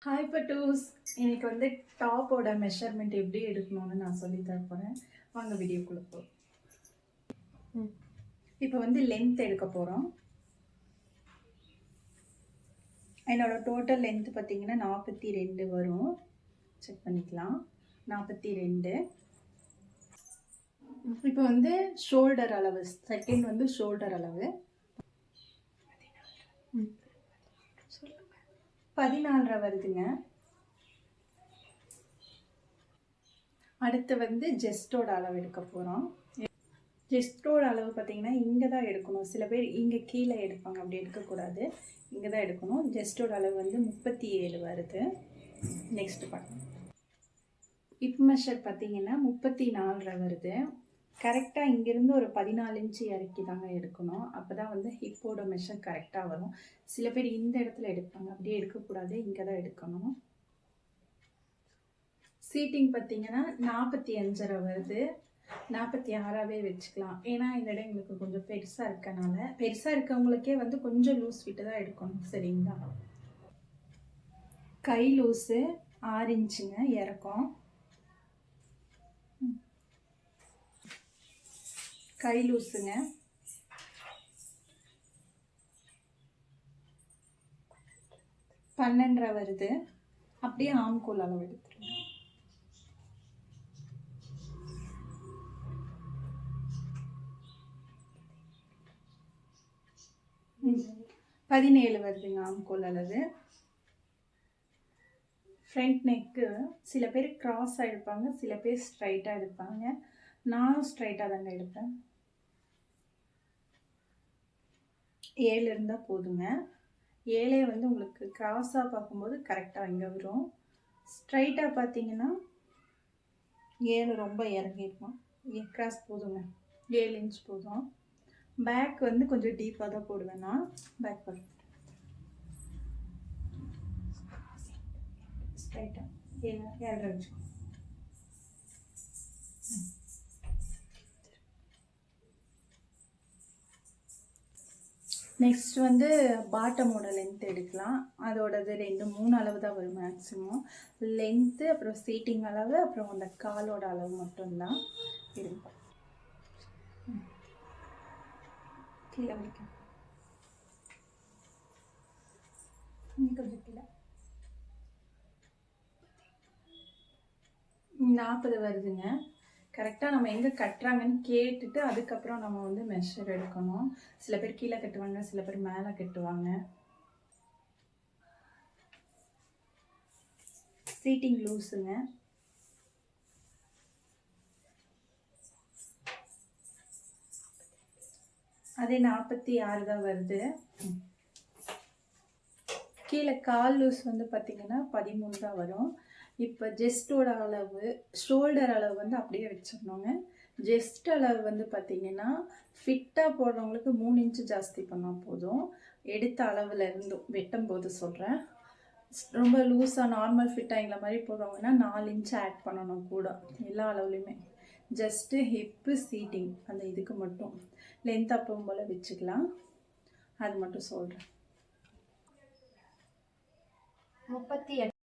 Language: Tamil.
ஹாய் பட்டூஸ், இன்னைக்கு வந்து டாப்போட மெஷர்மெண்ட் எப்படி எடுக்கணும்னு நான் சொல்லி தர போகிறேன். வாங்க வீடியோக்குள்ள போகிறோம். இப்போ வந்து லென்த் எடுக்க போகிறோம். என்னோட டோட்டல் லென்த் பார்த்தீங்கன்னா 42 வரும். செக் பண்ணிக்கலாம். 42. இப்போ வந்து ஷோல்டர் அளவு, செகண்ட் வந்து ஷோல்டர் அளவு 14 வருதுங்க. அடுத்து வந்து ஜெஸ்டோட அளவு எடுக்க போகிறோம். ஜெஸ்டோட அளவு பார்த்தீங்கன்னா இங்கே தான் எடுக்கணும். சில பேர் இங்கே கீழே எடுப்பாங்க, அப்படி எடுக்கக்கூடாது, இங்கே தான் எடுக்கணும். ஜெஸ்டோட அளவு வந்து 37 வருது. நெக்ஸ்ட் பார்க்கலாம். ஹிப் மெஷர் பார்த்தீங்கன்னா 34 வருது. கரெக்டாக இங்கேருந்து ஒரு 14 இன்ச்சு இறக்கி தாங்க எடுக்கணும். அப்போ தான் வந்து ஹிப்போட மெஷர் கரெக்டாக வரும். சில பேர் இந்த இடத்துல எடுப்பாங்க, அப்படியே எடுக்கக்கூடாது, இங்கே தான் எடுக்கணும். சீட்டிங் பார்த்தீங்கன்னா 45 வருது. 46ஆவே வச்சுக்கலாம். ஏன்னா இந்த இடம் எங்களுக்கு கொஞ்சம் பெருசாக இருக்கனால, பெருசாக இருக்கவங்களுக்கே வந்து கொஞ்சம் லூஸ் விட்டு தான் எடுக்கணும். சரிங்களா? கை லூஸு 6 இன்ச்சுங்க இறக்கம். கை லூஸுங்க 12 வருது. அப்படியே ஆம்கோல் அளவு எடுத்துருங்க. 17 வருதுங்க ஆம்கோல் அளவு. ஃப்ரண்ட் நெக்கு சில பேர் கிராஸாக எடுப்பாங்க, சில பேர் ஸ்ட்ரைட்டாக எடுப்பாங்க. நானும் ஸ்ட்ரைட்டாக தாங்க எடுப்பேன். 7 இருந்தால் போதுங்க. 7 வந்து உங்களுக்கு கிராஸாக பார்க்கும்போது கரெக்டாக இங்கே வரும். ஸ்ட்ரைட்டாக பார்த்தீங்கன்னா 7 ரொம்ப இறங்கிருக்கும். கிராஸ் போதுங்க, 7 இன்ச் போதும். பேக் வந்து கொஞ்சம் டீப்பாக தான் போடுவேன் நான். பேக் போடுவேன் ஸ்ட்ரைட்டாக 7.5 வச்சுக்கோ. நெக்ஸ்ட் வந்து பாட்டமோட லென்த் எடுக்கலாம். அதோடது 2-3 அளவு தான் வரும் மேக்ஸிமம் லென்த்து. அப்புறம் சீட்டிங் அளவு, அப்புறம் அந்த காலோட அளவு மட்டும்தான் இருக்கும். கீழே வைக்கும், கொஞ்சம் கீழே 40 வருதுங்க. கரெக்டாக நம்ம எங்கே கட்டுறாங்கன்னு கேட்டுட்டு அதுக்கப்புறம் நம்ம வந்து மெஷர் எடுக்கணும். சில பேர் கீழே கட்டுவாங்க, சில பேர் மேலே கட்டுவாங்க. சீட்டிங் லூஸுங்க அதே 46 தான் வருது. கீழே கால் லூஸ் வந்து பார்த்தீங்கன்னா 13 தான் வரும். இப்போ ஜெஸ்டோட அளவு, ஷோல்டர் அளவு வந்து அப்படியே வச்சிடணுங்க. ஜெஸ்ட் அளவு வந்து பார்த்தீங்கன்னா ஃபிட்டாக போடுறவங்களுக்கு 3 இன்ச்சு ஜாஸ்தி பண்ணால் போதும். எடுத்த அளவில் இருந்து வெட்டும் போது சொல்கிறேன். ரொம்ப லூஸாக நார்மல் ஃபிட்டாக எங்களை மாதிரி போடுறவங்கன்னா 4 இன்ச்சு ஆட் பண்ணணும் கூட, எல்லா அளவுலையுமே. ஜஸ்ட்டு ஹிப்பு சீட்டிங் அந்த இதுக்கு மட்டும் லென்த் அப்பவும் போல் வச்சுக்கலாம். அது மட்டும் சொல்கிறேன். 38